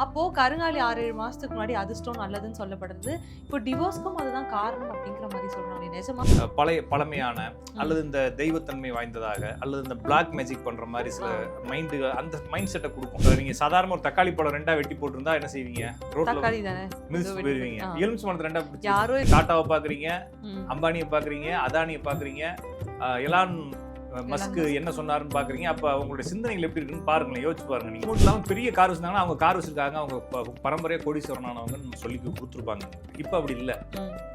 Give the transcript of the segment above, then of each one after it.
அப்போ கருங்காலி 6, 7 மாசத்துக்கு முன்னாடி அதிர்ஷ்டம் நல்லதுன்னு சொல்லப்படுது. இப்போ டிவோர்ஸ்க்கும் அதுதான் காரணம் அப்படிங்கிற மாரி சொல்றாங்களே நிஜமா? பழமையான அல்லது இந்த தெய்வத்தன்மை வாய்ந்ததாக அல்லது இந்த பிளாக் மேஜிக் பண்ற மாதிரி சில அந்த மைண்ட் செட்டை கொடுக்கும். நீங்க சாதாரண ஒரு தக்காளி பழம் ரெண்டா வெட்டி போட்டிருந்தா என்ன செய்வீங்க? ரோட்ல தக்காளி தானே. மிதிச்சு போயிருவீங்க. எலுமிச்சை பழத்தை ரெண்டா யாரோ டாட்டாவை பாக்குறீங்க, அம்பானியை பாக்குறீங்க, அதானியை பாக்குறீங்க, எலான் மஸ்க் என்ன சொன்னாருன்னு பாக்குறீங்க. அப்ப அவங்களுடைய சிந்தனைகள் எப்படி இருக்குன்னு பாருங்களேன், யோசிச்சு பாருங்க. நீங்க மட்டும் இல்லாம பெரிய கார் வச்சிருந்தாங்கன்னா அவங்க கார் வச்சிருக்காங்க, அவங்க பரம்பரையா கோடீஸ்வரனானவங்க சொல்லி கொடுத்துருப்பாங்க. இப்ப அப்படி இல்ல,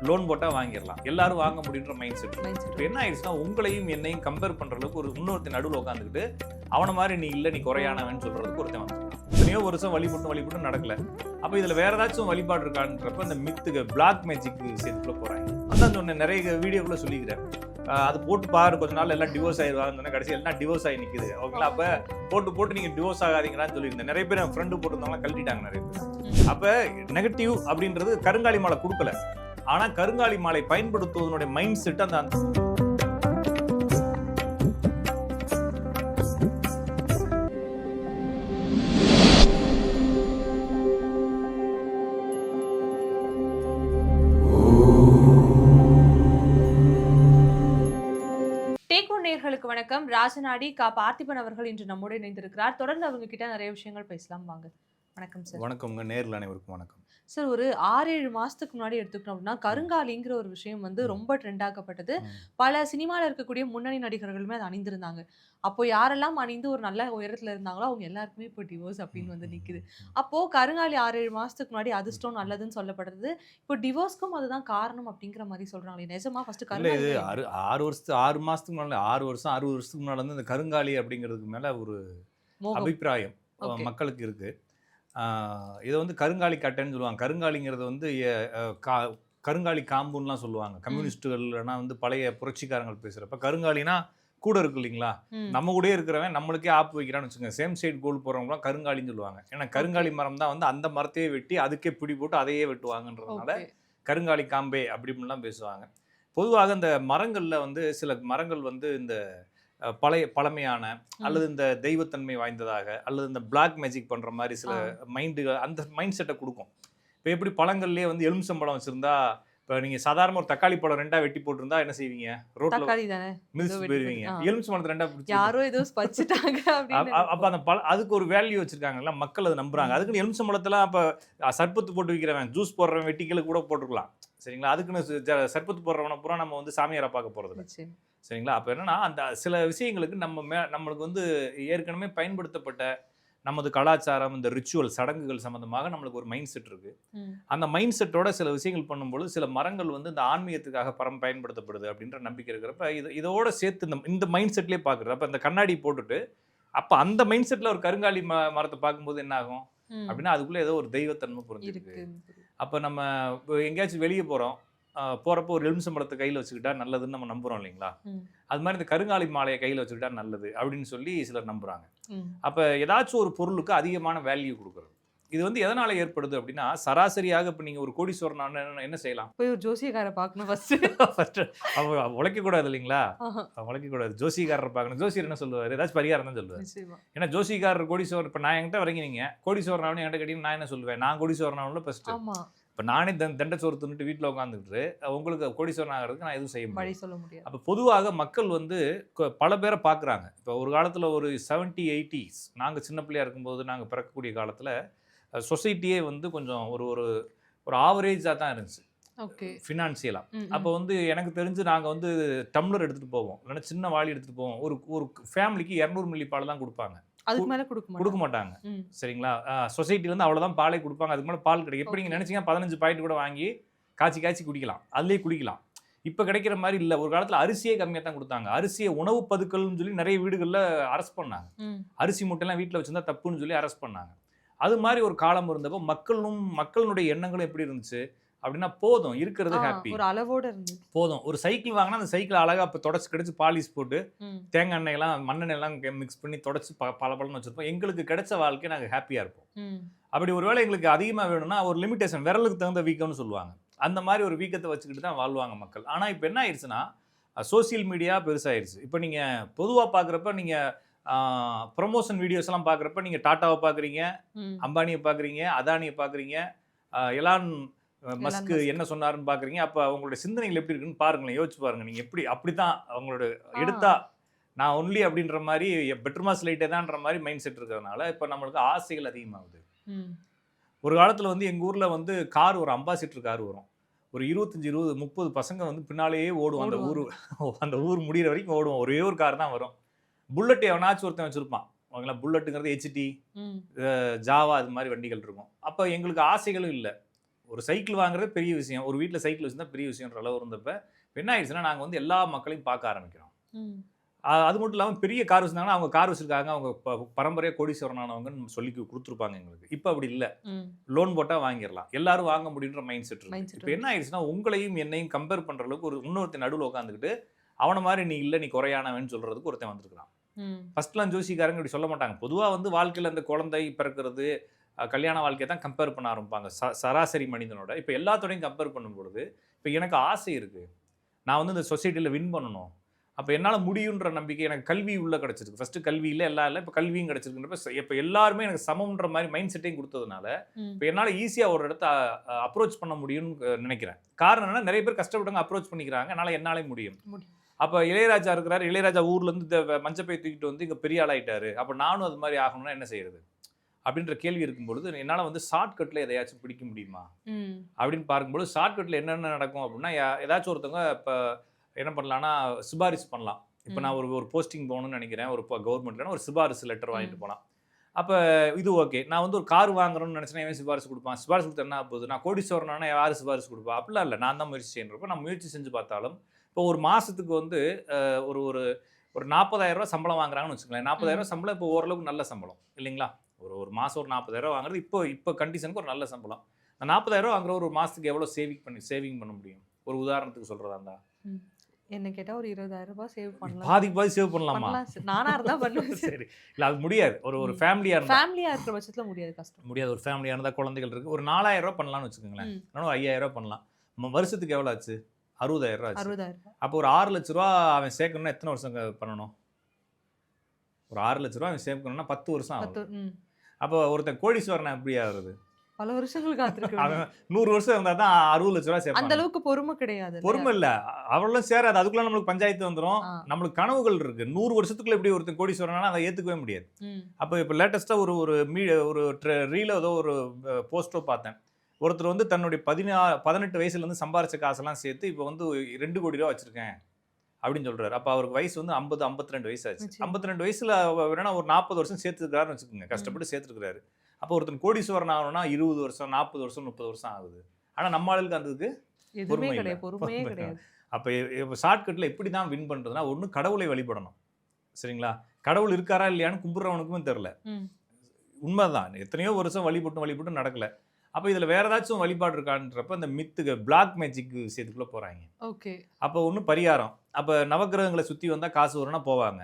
லோன் போட்டா வாங்கிடலாம், எல்லாரும் வாங்க முடியுன்ற மைண்ட் செட். இப்ப என்ன ஆயிடுச்சுன்னா உங்களையும் என்னையும் கம்பேர் பண்ற அளவுக்கு ஒரு இன்னொருத்தர் நடுவில் உட்காந்துக்கிட்டு அவனை மாதிரி நீ இல்ல, நீ குறையானவன்னு சொல்றதுக்கு ஒருத்தன் வந்து எத்தனையோ வருஷம் வழிபட்டு நடக்கல. அப்ப இதுல வேற ஏதாச்சும் வழிபாடு இருக்கான்றப்ப இந்த மித்துக்கு பிளாக் மேஜிக் சேர்த்துக்குள்ள போறாங்க. அதான் சொன்னேன், நிறைய வீடியோக்குள்ள சொல்லிக்கிறேன். அது போட்டு பாரு, கொஞ்ச நாள் எல்லாம் டிவோர்ஸ் ஆயிடுவாங்க, கடைசி எல்லாம் டிவோர்ஸ் ஆகி நிக்குது. அவங்களா அப்ப போட்டு நீங்க டிவோர்ஸ் ஆகாதீங்கன்னு சொல்லியிருந்தேன். நிறைய பேர் என் ஃப்ரெண்டு போட்டிருந்தாங்க, கழட்டிட்டாங்க நிறைய பேர். அப்ப நெகட்டிவ் அப்படின்றது கருங்காலி மாலை கொடுக்கல, ஆனா கருங்காலி மாலை பயன்படுத்துவதனுடைய மைண்ட் செட் அந்த நேயர்களுக்கு வணக்கம். ராஜநாடி பார்த்திபன் அவர்கள் இன்று நம்மோடு இணைந்திருக்கிறார். தொடர்ந்து அவங்க கிட்ட நிறைய விஷயங்கள் பேசலாம் வாங்க. வணக்கம் சார். வணக்கம்ங்க, நேரில் அனைவருக்கும் வணக்கம் சார். ஒரு 6, 7 மாசத்துக்கு முன்னாடி எடுத்துக்கணும் அப்படின்னா கருங்காலிங்கிற ஒரு விஷயம் வந்து ரொம்ப ட்ரெண்ட் ஆக்கப்பட்டது. பல சினிமாவில் இருக்கக்கூடிய முன்னணி நடிகர்களுமே அதை அணிந்திருந்தாங்க. அப்போ யாரெல்லாம் அணிந்து ஒரு நல்ல உயரத்துல இருந்தாங்களோ அவங்க எல்லாருக்குமே இப்போ டிவோர்ஸ் அப்படின்னு வந்து நிக்குது. அப்போ கருங்காலி 6, 7 மாசத்துக்கு முன்னாடி அதிர்ஷ்டம் நல்லதுன்னு சொல்லப்படுது. இப்போ டிவோர்ஸ்க்கும் அதுதான் காரணம் அப்படிங்கிற மாதிரி சொல்றாங்களே நிஜமா? ஃபர்ஸ்ட் கருங்காலி 6 மாசத்துக்கு முன்னாடி 6 வருஷம் 60 வருஷத்துக்கு முன்னாடி வந்து இந்த கருங்காலி அப்படிங்கிறதுக்கு மேல ஒரு அபிப்பிராயம் மக்களுக்கு இருக்கு. இதை வந்து கருங்காலி கட்டைன்னு சொல்லுவாங்க. கருங்காலிங்கிறது வந்து கருங்காலி காம்புன்னுலாம் சொல்லுவாங்க. கம்யூனிஸ்டுகள்னா வந்து பழைய புரட்சிக்காரங்கள் பேசுகிறப்ப கருங்காலினா கூட இருக்கு இல்லைங்களா, நம்ம கூட இருக்கிறவன் நம்மளுக்கே ஆப்பு வைக்கிறான்னு வச்சுக்கோங்க. சேம் சைடு கோல் போகிறவங்களாம் கருங்காலின்னு சொல்லுவாங்க. ஏன்னா கருங்காலி மரம் தான் வந்து அந்த மரத்தையே வெட்டி அதுக்கே பிடி போட்டு அதையே வெட்டுவாங்கன்றதுனால கருங்காலி காம்பே அப்படின்லாம் பேசுவாங்க. பொதுவாக இந்த மரங்களில் வந்து சில மரங்கள் வந்து இந்த பழமையான அல்லது இந்த தெய்வத்தன்மை வாய்ந்ததாக அல்லது இந்த பிளாக் மேஜிக் பண்ற மாதிரி சில அந்த மைண்ட் செட்டை கொடுக்கும். இப்போ எப்படி பழங்கள்லேயே வந்து எலுமிச்சம்பழம் வச்சிருந்தா, இப்போ நீங்க சாதாரண ஒரு தக்காளி பழம் ரெண்டா வெட்டி போட்டிருந்தா என்ன செய்வீங்க? ரோட்ல மிதிச்சு போயிருவீங்க. எலுமிச்சம்பழத்தை ரெண்டா யாரோ ஏதோ பச்சிட்டாங்க. அப்ப அந்த அதுக்கு ஒரு வேல்யூ வச்சிருக்காங்கல்ல, மக்கள் அதை நம்புறாங்க. அதுக்குன்னு எலுமிச்சம்பழத்தெல்லாம் அப்ப சர்பத்து போட்டு வைக்கிறவன், ஜூஸ் போடுறவன் வெட்டிக்கல கூட போட்டுருக்கலாம், சரிங்களா? அதுக்குன்னு சர்பத்து போடுறவனை பூரா நம்ம வந்து சாமியாரை பார்க்க போறது இல்லை, சரிங்களா? அப்போ என்னன்னா அந்த சில விஷயங்களுக்கு நம்மளுக்கு வந்து ஏற்கனவே பயன்படுத்தப்பட்ட நமது கலாச்சாரம், இந்த ரிச்சுவல் சடங்குகள் சம்பந்தமாக நம்மளுக்கு ஒரு மைண்ட் செட் இருக்கு. அந்த மைண்ட் செட்டோட சில விஷயங்கள் பண்ணும்போது சில மரங்கள் வந்து இந்த ஆன்மீகத்துக்காக பயன்படுத்தப்படுது அப்படின்ற நம்பிக்கை இருக்கிறப்ப இதோட சேர்த்து இந்த மைண்ட் செட்லேயே பார்க்குறது. அப்போ இந்த கண்ணாடி போட்டுட்டு அப்போ அந்த மைண்ட் செட்டில் ஒரு கருங்காலி மரத்தை பார்க்கும்போது என்ன ஆகும் அப்படின்னா அதுக்குள்ளே ஏதோ ஒரு தெய்வத்தன்மை புரிஞ்சிருக்கு. அப்போ நம்ம எங்கேயாச்சும் வெளியே போகிறப்போ ஒரு எலுமிச்சம்பழத்தை கையில் வச்சுக்கிட்டா நல்லதுன்னு நம்ம நம்புகிறோம் இல்லைங்களா? அது மாதிரி இந்த கருங்காலி மாலையை கையில் வச்சுக்கிட்டா நல்லது அப்படின்னு சொல்லி சிலர் நம்புகிறாங்க. அப்போ ஏதாச்சும் ஒரு பொருளுக்கு அதிகமான வேல்யூ கொடுக்குறது இது வந்து எதனால ஏற்படுது அப்படின்னா, சராசரியாக இப்போ நீங்கள் ஒரு கோடீஸ்வரன் என்ன செய்யலாம்? போய் ஒரு ஜோசியக்காரை பார்க்கணும் ஃபர்ஸ்ட். உழைக்கக்கூடாது இல்லைங்களா? உழைக்கக்கூடாது, ஜோசியக்காரரை பார்க்கணும். ஜோசியர் என்ன சொல்லுவார்? ஏதாச்சும் பரிகாரம் தான் சொல்லுவார். ஏன்னா ஜோசியக்காரர் கோடீஸ்வரர். இப்போ நான் என்கிட்ட வரைக்கும் நீங்கள் கோடீஸ்வரனாவனு என்கிட்ட கேட்டீங்கன்னா நான் என்ன சொல்லுவேன்? நான் கோடீஸ்வரனாவில் ஃபர்ஸ்ட். இப்போ நானே தண்டச்சோறு தின்னுட்டு வீட்டில் உட்காந்துக்கிட்டு உங்களுக்கு கோடீஸ்வரன் ஆகிறதுக்கு நான் எதுவும் செய்ய முடியாது. அப்போ பொதுவாக மக்கள் வந்து பல பேரை பார்க்குறாங்க. இப்போ ஒரு காலத்தில் ஒரு 70, 80s நாங்கள் சின்ன பிள்ளையாக இருக்கும்போது, நாங்கள் பிறக்கக்கூடிய காலத்தில் சொசைட்டியே வந்து கொஞ்சம் ஒரு ஒரு ஆவரேஜாக தான் இருந்துச்சு ஃபினான்சியலாக. அப்போ வந்து எனக்கு தெரிஞ்சு நாங்கள் வந்து டம்ளர் எடுத்துகிட்டு போவோம், இல்லைன்னா சின்ன வாளி எடுத்துகிட்டு போவோம். ஒரு ஃபேமிலிக்கு 200 மில்லி பால் தான் கொடுப்பாங்க, அதுக்கு மேல கொடுக்க மாட்டாங்க, சரிங்களா? சொசைட்டில இருந்து அவ்வளவுதான் பாலே கொடுப்பாங்க, அதுக்கு மேல பால் கிடைக்கும். எப்படி நீங்க நினைச்சீங்கன்னா 15 பாயிண்ட் கூட வாங்கி காய்ச்சி குடிக்கலாம், அதுலயே குடிக்கலாம். இப்ப கிடைக்கிற மாதிரி இல்ல. ஒரு காலத்துல அரிசியே கம்மியா தான் கொடுத்தாங்க. அரிசியை உணவு பதுக்கல்னு சொல்லி நிறைய வீடுகள்ல அரெஸ்ட் பண்ணாங்க. அரிசி மூட்டையெல்லாம் வீட்டுல வச்சிருந்தா தப்புன்னு சொல்லி அரெஸ்ட் பண்ணாங்க. அது மாதிரி ஒரு காலம் இருந்தப்போ மக்களுடைய எண்ணங்களும் எப்படி இருந்துச்சு அப்படின்னா, போதும் இருக்கிறது ஹாப்பி, ஒரு அளவோட இருந்து போதும். ஒரு சைக்கிள் வாங்கினா அந்த சைக்கிள் அழகா இப்போ தொடச்சு கிடைச்சு பாலிஷ் போட்டு தேங்காய் எண்ணெயெல்லாம் மண்ணெண்ணெய் எல்லாம் மிக்ஸ் பண்ணி தொடச்சு பலன்னு வச்சிருப்போம். எங்களுக்கு கிடைச்ச வாழ்க்கை நாங்கள் ஹாப்பியா இருப்போம். அப்படி ஒருவேளை எங்களுக்கு அதிகமாக வேணும்னா ஒரு லிமிடேஷன், விரலுக்கு தகுந்த வீக்கம்னு சொல்லுவாங்க, அந்த மாதிரி ஒரு வீக்கத்தை வச்சுக்கிட்டு தான் வாழ்வாங்க மக்கள். ஆனால் இப்போ என்ன ஆயிடுச்சுன்னா, சோசியல் மீடியா பெருசாகிடுச்சு. இப்போ நீங்கள் பொதுவாக பார்க்குறப்ப நீங்கள் ப்ரொமோஷன் வீடியோஸ் எல்லாம் பார்க்குறப்ப நீங்கள் டாட்டாவை பார்க்குறீங்க, ம். அம்பானியை பார்க்குறீங்க, அதானியை பார்க்குறீங்க, எலான் மஸ்க் மஸ்க். என்ன சொன்னாருன்னு பார்க்குறீங்க. அப்போ அவங்களுடைய சிந்தனைகள் எப்படி இருக்குன்னு பாருங்களேன், யோசிச்சு பாருங்க. நீங்கள் எப்படி அப்படிதான் அவங்களோட ஆ. எடுத்தா நான் ஒன்லி அப்படின்ற மாதிரி பெட்ரூமாஸ் லைட்டே தான்ற மாதிரி மைண்ட் செட் இருக்கிறதுனால இப்போ நம்மளுக்கு ஆசைகள் அதிகமாகுது. ம். ஒரு காலத்தில் வந்து எங்கள் ஊரில் வந்து கார் ஒரு அம்பாசிடர் கார் வரும். ஒரு 25, 20, 30 பசங்க வந்து பின்னாலேயே ஓடும். அந்த ஊர் ஓடுவாங்க. அந்த ஊர் முடிகிற வரைக்கும் ஓடுவோம். ஒரே ஒரு கார் தான் வரும். புல்லட் எவனாச்சும் ஒருத்தன் வச்சிருப்பான். அவங்களா புல்லட்டுங்கிறது ஹெச்டி, ம். ஜாவா அது மாதிரி வண்டிகள் இருக்கும். அப்போ எங்களுக்கு ஆசைகளும் இல்லை. ஒரு சைக்கிள் வாங்குறது பெரிய விஷயம். ஒரு வீட்டில் சைக்கிள் வச்சுருந்தா பெரிய விஷயம்ன்ற அளவு இருந்தப்ப என்ன ஆயிடுச்சுன்னா, நாங்கள் வந்து எல்லா மக்களையும் பார்க்க ஆரம்பிக்கிறோம். ம். அது மட்டும் இல்லாமல் பெரிய கார் வச்சிருந்தாங்கன்னா, அவங்க கார் வச்சிருக்காங்க, அவங்க பரம்பரையாக கோடீஸ்வரனானவங்கன்னு சொல்லி கொடுத்துருப்பாங்க எங்களுக்கு. இப்போ அப்படி இல்லை. ம். லோன் போட்டால் வாங்கிடலாம், எல்லாரும் வாங்க முடியுன்ற மைண்ட் செட் மைண்ட் இருக்கு. செட் இப்போ என்ன ஆயிடுச்சுன்னா, உங்களையும் என்னையும் கம்பேர் பண்ணுற அளவுக்கு ஒரு இன்னொருத்தன் நடுவில் உட்காந்துக்கிட்டு அவனை மாதிரி நீ இல்லை, நீ குறையானவன்னு சொல்கிறதுக்கு ஒருத்தன் வந்திருக்கிறான். ம். ஃபர்ஸ்ட்லாம் ஜோசிக்காரங்க இப்படி சொல்ல மாட்டாங்க. பொதுவாக வந்து வாழ்க்கையில் அந்த குழந்தை பிறக்கிறது, கல்யாண வாழ்க்கையை தான் கம்பேர் பண்ண ஆரம்பிப்பாங்க சராசரி மனிதனோட. இப்போ எல்லாத்தோடையும் கம்பேர் பண்ணும்பொழுது, இப்போ எனக்கு ஆசை இருக்குது, நான் வந்து இந்த சொசைட்டியில் வின் பண்ணணும், அப்போ என்னால் முடியுன்ற நம்பிக்கை எனக்கு கல்வி உள்ளே கிடச்சிருக்கு. ஃபஸ்ட்டு கல்வி இல்லை, எல்லாம் இல்லை, இப்போ கல்வியும் கிடச்சிருக்குன்றப்ப இப்போ எல்லாருமே எனக்கு சமம்ன்ற மாதிரி மைண்ட் செட்டையும் கொடுத்ததுனால ம். இப்போ என்னால் ஈஸியாக ஒரு இடத்த அப்ரோச் பண்ண முடியும்னு நினைக்கிறேன். காரணம் என்ன, நிறைய பேர் கஷ்டப்பட்டவங்க அப்ரோச் பண்ணிக்கிறாங்க, அதனால் என்னாலே முடியும். அப்போ இளையராஜா இருக்கிறாரு, இளையராஜா ஊர்லேருந்து இந்த மஞ்சப்பை தூக்கிட்டு வந்து இங்கே பெரிய ஆளாயிட்டாரு, அப்போ நானும் அது மாதிரி ஆகணும்னா என்ன செய்யறது அப்படின்ற கேள்வி இருக்கும்பொழுது, என்னால் வந்து ஷார்ட்கட்டில் எதையாச்சும் பிடிக்க முடியுமா ம். அப்படின்னு பார்க்கும்போது, ஷார்ட்கட்டில் என்னென்ன நடக்கும் அப்படின்னா, ஏதாச்சும் ஒருத்தவங்க இப்போ என்ன பண்ணலான்னா சிபாரிசு பண்ணலாம். இப்போ நான் ஒரு போஸ்டிங் போகணும்னு நினைக்கிறேன், ஒரு கவர்மெண்ட்லன்னா ஒரு சிபாரிசு லெட்டர் வாங்கிட்டு போகலாம். அப்போ இது ஓகே. நான் வந்து ஒரு கார் வாங்குறோம்னு நினச்சினா இவன் சிபாரிசு கொடுப்பான். சிபாரிசு கொடுத்தா என்ன போகுது, நான் கோடீஸ்வரனானா யார் சிபாரிசு கொடுப்பா? அப்படிலாம் இல்லை, நான் தான் முயற்சி செய்யறப்போ நான் முயற்சி செஞ்சு பார்த்தாலும் இப்போ ஒரு மாதத்துக்கு வந்து ஒரு ஒரு ஒரு 40,000 சம்பளம் வாங்குறாங்கன்னு வச்சுக்கோங்களேன். 40,000 சம்பளம் இப்போ ஓரளவுக்கு நல்ல சம்பளம் இல்லைங்களா? ஒரு மாதம் ஒரு 40,000 வாங்குறது இப்போ கண்டிஷனுக்கு ஒரு நல்ல சம்பளம். அந்த 40,000 வாங்குற ஒரு மாதத்துக்கு எவ்வளோ சேவிங் பண்ண முடியும்? ஒரு உதாரணத்துக்கு சொல்கிறதா இருந்தா என்ன கேட்டா ஒரு 20,000 சேவ் பண்ணலாம். பாதி சேவ் பண்ணலாமா? பண்ணலாம் சார். நானா இருந்தா பண்ணுவேன். சரி. இல்லை அது முடியாது. ஒரு ஃபேமிலியாக இருந்தால் ஃபேமிலியா இருக்கிற பட்சத்துல முடியாது, கஷ்டம். முடியாது. ஒரு ஃபேமிலியாக இருந்தால் குழந்தைகள் இருக்குது, ஒரு 4,000 பண்ணலாம்னு வச்சுக்கோங்களேன். ம். இன்னும் 5,000 பண்ணலாம். வருஷத்துக்கு எவ்வளோ ஆச்சு? 60,000 ஆச்சு. 60,000. அப்போ ஒரு 6 லட்ச ரூபா அவன் சேர்க்கணும்னா எத்தனை வருஷம் பண்ணணும்? ஒரு 6 லட்ச ரூபா அவன் சேர்க்கணும்னா 10 வருஷம் ஆகும். அப்போ ஒருத்தன் கோடீஸ்வரன் எப்படி ஆகுறது? பல வருஷங்கள் காத்திருக்க அவன் 100 வருஷம் இருந்தால் தான் 60 லட்ச ரூபா அந்த சேர்ப்பான். அளவுக்கு பொறுமை கிடையாது. பொறுமை இல்லை, அவ்வளோ சேராது. அதுக்குள்ள நம்மளுக்கு பஞ்சாயத்து வந்துடும். நம்மளுக்கு கனவுகள் இருக்கு. 100 வருஷத்துக்குள்ள எப்படி ஒருத்தன் கோடீஸ்வரனா அதை ஏற்றுக்கவே முடியாது. அப்போ இப்போ லேட்டஸ்ட்டாக ஒரு ரீல ஏதோ ஒரு போஸ்ட்டோ பார்த்தேன். ஒருத்தர் வந்து தன்னுடைய 18 வயசுலேருந்து சம்பாரிச்ச காசெல்லாம் சேர்த்து இப்போ வந்து 2 கோடி ரூபா வச்சிருக்கேன் அப்படின்னு சொல்றாரு. அப்போ அவருக்கு வயசு வந்து 52 வயசு ஆச்சு. 52 வயசுல வேணா ஒரு 40 வருஷம் சேர்த்துருக்காருன்னு வச்சுக்கோங்க, கஷ்டப்பட்டு சேர்த்துருக்காரு. அப்போ ஒருத்தன் கோடீஸ்வரன் ஆகணும்னா 20 வருஷம், 40 வருஷம், 30 வருஷம் ஆகுது. ஆனால் நம்ம ஆளுக்கு அதுக்கு பொறுமையே கிடையாது. அப்போ ஷார்ட்கட்டில் எப்படி தான் வின் பண்ணுறதுனா, ஒன்று கடவுளை வழிபடணும். சரிங்களா? கடவுள் இருக்காரா இல்லையான்னு கும்பிட்றவனுக்குமே தெரில. உண்மைதான், எத்தனையோ வருஷம் வழிபட்டு நடக்கல. அப்போ இதில் வேற ஏதாச்சும் வழிபாடு இருக்கான்றப்ப இந்த மித்துக்கு பிளாக் மேஜிக் விஷயத்துக்குள்ளே போகிறாங்க. ஓகே. அப்போ ஒன்றும் பரிகாரம், அப்போ நவக்கிரகங்களை சுற்றி வந்தால் காசு வரும்னா போவாங்க.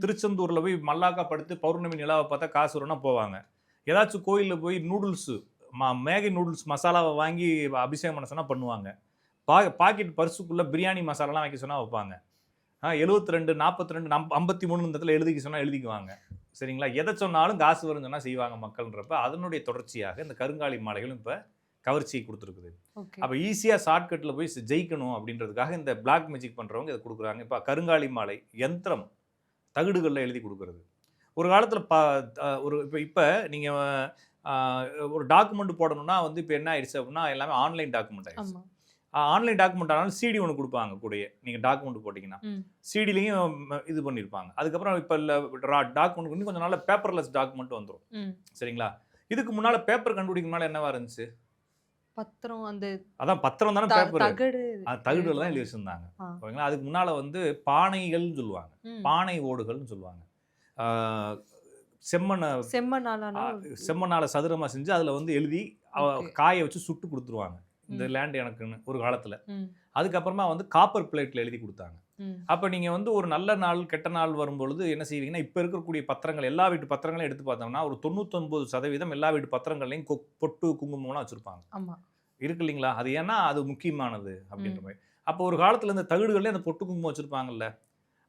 திருச்செந்தூரில் போய் மல்லாக்கா படுத்து பௌர்ணமி நிலாவை பார்த்தா காசு வரும்னா போவாங்க. ஏதாச்சும் கோயிலில் போய் நூடுல்ஸு மேகி நூடுல்ஸ் மசாலாவை வாங்கி அபிஷேகம் பண்ண சொன்னால் பண்ணுவாங்க. பாக்கெட் பர்சுக்குள்ளே பிரியாணி மசாலாலாம் வைக்க சொன்னால் வைப்பாங்க. 72, 42, 53 இந்த இடத்துல எழுதிக்க சொன்னால் எழுதிக்குவாங்க. சரிங்களா? எதை சொன்னாலும் காசு வரும்னு சொன்னால் செய்வாங்க மக்கள்ன்றப்ப அதனுடைய தொடர்ச்சியாக இந்த கருங்காலி மாலைகளும் இப்போ கவர்ச்சியை கொடுத்துருக்குது. அப்போ ஈஸியாக ஷார்ட்கட்டில் போய் ஜெயிக்கணும் அப்படின்றதுக்காக இந்த பிளாக் மேஜிக் பண்ணுறவங்க இதை கொடுக்குறாங்க. இப்போ கருங்காலி மாலை யந்திரம் தகடுகளில் எழுதி கொடுக்குறது. ஒரு காலத்தில் இப்போ நீங்கள் ஒரு டாக்குமெண்ட் போடணும்னா வந்து இப்போ என்ன ஆயிடுச்சு அப்படின்னா எல்லாமே ஆன்லைன் டாக்குமெண்ட் ஆயிடுச்சு. ஆன்லைன் டாக்குமெண்ட் ஆனாலும் சிடி ஒன்று கொடுப்பாங்க கூடயே. நீங்கள் டாக்குமெண்ட் போட்டிங்கன்னா சிடிலையும் இது பண்ணியிருப்பாங்க. அதுக்கப்புறம் இப்போ இல்லை டாக்குமெண்ட் இன்னும் கொஞ்சம் நாள் பேப்பர்லெஸ் டாக்குமெண்ட் வந்துடும். சரிங்களா? இதுக்கு முன்னால் பேப்பர் கண்டுபிடிக்க முன்னால் என்னவா இருந்துச்சு? பத்திரம். அதான் பத்திரம் தானே பேப்பர். தகடுகள் தான் எழுதி வச்சுருந்தாங்க. ஓகேங்களா? அதுக்கு முன்னால் வந்து பானைகள்னு சொல்லுவாங்க, பானை ஓடுகள்னு சொல்லுவாங்க. செம்மண்ணால சதுரமாக செஞ்சு அதில் வந்து எழுதி காயை வச்சு சுட்டு கொடுத்துருவாங்க. இந்த லேண்ட் எனக்குன்னு ஒரு காலத்தில். அதுக்கப்புறமா வந்து காப்பர் பிளேட்டில் எழுதி கொடுத்தாங்க. அப்போ நீங்கள் வந்து ஒரு நல்ல நாள் கெட்ட நாள் வரும்பொழுது என்ன செய்வீங்கன்னா, இப்போ இருக்கக்கூடிய பத்திரங்கள் எல்லா வீட்டு பத்திரங்களையும் எடுத்து பார்த்தோம்னா ஒரு 99% எல்லா வீட்டு பத்திரங்கள்லையும் பொட்டு குங்குமம்லாம் வச்சுருப்பாங்க. இருக்கு இல்லைங்களா? அது ஏன்னா அது முக்கியமானது அப்படின்ற மாதிரி. அப்போ ஒரு காலத்தில் இந்த தகடுகள்லேயே அந்த பொட்டு குங்குமம் வச்சுருப்பாங்கல்ல,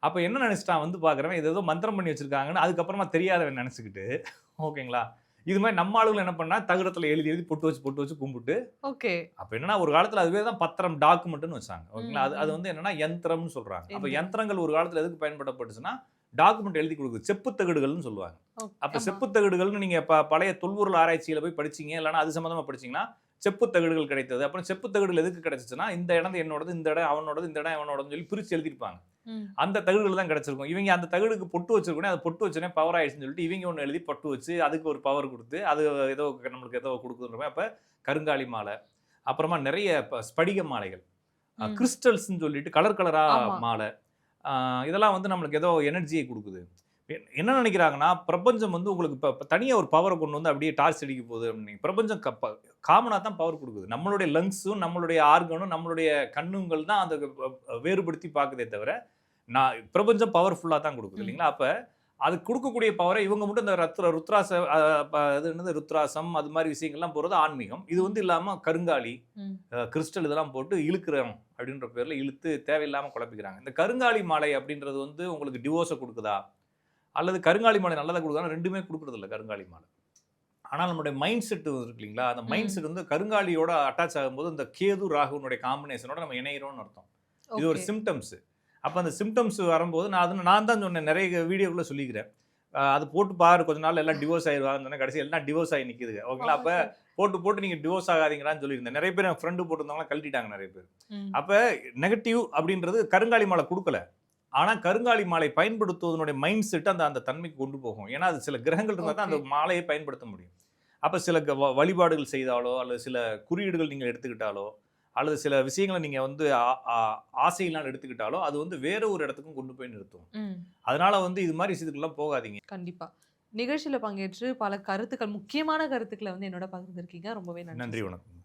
அப்ப என்ன நினைச்சிட்டான் வந்து பார்க்குறவன் இது ஏதோ மந்திரம் பண்ணி வச்சிருக்காங்கன்னு அதுக்கப்புறமா தெரியாதவன் நினைச்சுக்கிட்டு ஓகேங்களா? இது மாதிரி நம்ம ஆளுங்க என்ன பண்ணா தகரத்துல எழுதி எழுதி பொட்டு வச்சு கும்பிட்டு ஓகே. அப்ப என்னன்னா ஒரு காலத்துல அதுவே தான் பத்திரம் டாக்குமெண்ட்னு வச்சாங்க. ஓகேங்களா? அது அது ம். வந்து என்னன்னா யந்திரம்னு சொல்றாங்க. அப்ப எந்திரம். யந்திரங்கள் ஒரு காலத்துல எதுக்கு பயன்படுத்தப்பட்டுச்சுன்னா, டாக்குமெண்ட் எழுதி குடுக்குது. செப்பு தகடுகள்னு சொல்லுவாங்க. ஓகே. அப்ப ஆமா. செப்பு தகடுகள்னு நீங்க பழைய தொல்பொருள் ஆராய்ச்சியில போய் படிச்சீங்க, இல்லன்னா அது சம்மந்தமா படிச்சீங்கன்னா, செப்பு தகடுகள் கிடைத்தது. அப்புறம் செப்பு தகடுகள் எதுக்கு கிடைச்சுச்சுன்னா, இந்த இடம் என்னோடது, இந்த இடம் அவனோடது, இந்த இடம் இவனோடதுன்னு சொல்லி பிரிச்சு எழுதியிருப்பாங்க. ம். அந்த தகடுகள் தான் கிடைச்சிருக்கும். இவங்க அந்த தகடுக்கு பொட்டு வச்சிருக்கோனே, அது பொட்டு வச்சோனே பவர் ஆயிடுச்சுன்னு சொல்லிட்டு, இவங்க ஒண்ணு எழுதி பொட்டு வச்சு, அதுக்கு ஒரு பவர் குடுத்து, அது ஏதோ நம்மளுக்கு ஏதோ குடுக்குதுன்ற மாரி. அப்ப கருங்காலி மாலை, அப்புறமா நெறைய ஸ்படிக மாலைகள், ம். கிறிஸ்டல்ஸ்ன்னு சொல்லிட்டு கலர் கலரா ஆமா. மாலை. இதெல்லாம் வந்து நம்மளுக்கு ஏதோ எனர்ஜிய குடுக்குது. என்ன நினைக்கிறாங்கன்னா, பிரபஞ்சம் வந்து உங்களுக்கு இப்ப தனியா ஒரு பவர கொண்டு வந்து அப்படியே டார்ச் அடிக்க போகுது அப்படின்னு. பிரபஞ்சம் காமனா தான் பவர் குடுக்குது. நம்மளுடைய லங்ஸும், நம்மளுடைய ஆர்கனும், நம்மளுடைய கண்ணுங்கள் தான் அந்த வேறுபடுத்தி பாக்குதே தவிர, பிரபஞ்சம் பவர்ஃபுல்லா தான் குடுக்குது ம். இல்லைங்களா? அப்ப அது குடுக்கக்கூடிய பவர இவங்க மட்டும் இந்த ருத்ராச அ ப அது என்னது ருத்ராசம் அது மாரி விஷயங்கள்லாம் போறது ஆன்மீகம். இது வந்து இல்லாம கருங்காலி, ம். கிறிஸ்டல் இதெல்லாம் போட்டு இழுக்குறோம் அப்படின்ற பேர்ல இழுத்து தேவையில்லாம குழப்பிக்கிறாங்க. இந்த கருங்காலி மாலை அப்படின்றது வந்து உங்களுக்கு டிவோர்ஸ குடுக்குதா? அல்லது கருங்காலி மாலை நல்லதா குடுக்குதான்னா 2மே குடுக்குறதில்ல கருங்காலி மாலை. ஆனா நம்முடைய மைண்ட் செட் இருக்கு இல்லீங்களா? அந்த மைண்ட் ம். செட் வந்து கருங்காலியோட அட்டாச் ஆகும்போது இந்த கேது, ராகுனுடைய காம்பினேஷனோட நம்ம இணையிறோம்னு அர்த்தம். இது ஒரு ஓகே. சிம்ப்டம்ஸ். அப்ப அந்த சிம்ப்டம்ஸ் வரும்போது நான் தான் சொன்னேன். நெறைய வீடியோக்குள்ள சொல்லிக்கிறேன். அது போட்டு பாரு கொஞ்ச நாள்ல எல்லாம் டிவோர்ஸ் ஆயிருவாங்கன்னு சொன்னேன். கடைசில எல்லாம் டிவோர்ஸ் ஆகி நிக்குதுங்க. ஆ ஓகேங்களா? அப்ப சரி. போட்டு நீங்க டிவோர்ஸ் ஆகாதீங்கடான்னு சொல்லியிருந்தேன். நெறைய பேர் என் ஃப்ரெண்ட் போட்டிருந்தவங்கலாம் கழட்டிட்டாங்க நெறைய பேர். ம். அப்ப நெகட்டிவ் அப்படின்றது கருங்காலி மாலை குடுக்கல. ஆனா கருங்காலி மாலை பயன்படுத்துவதனுடைய மைண்ட் செட் அந்த அந்த தன்மைக்கு கொண்டு போகும். ஏன்னா அது சில கிரகங்கள் இருந்தா தான் ஓகே. அந்த மாலையை பயன்படுத்த முடியும். அப்ப சில வழிபாடுகள் செய்தாலோ, அல்லது சில குறியீடுகள் நீங்க எடுத்துக்கிட்டாலோ, அல்லது சில விஷயங்கள நீங்க வந்து ஆ ஆ ஆசையினால் எடுத்துக்கிட்டாலோ, அது வந்து வேற ஒரு இடத்துக்கும் கொண்டு போய் நிறுத்தும். ம். அதனால வந்து இது மாரி விஷயத்துக்குலாம் போகாதீங்க. கண்டிப்பா. நிகழ்ச்சியில பங்கேற்று பல கருத்துக்கள், முக்கியமான கருத்துக்கள வந்து என்னோட பகிர்ந்திருக்கீங்க. ரொம்பவே நன்றி நன்றி, சார். வணக்கம்.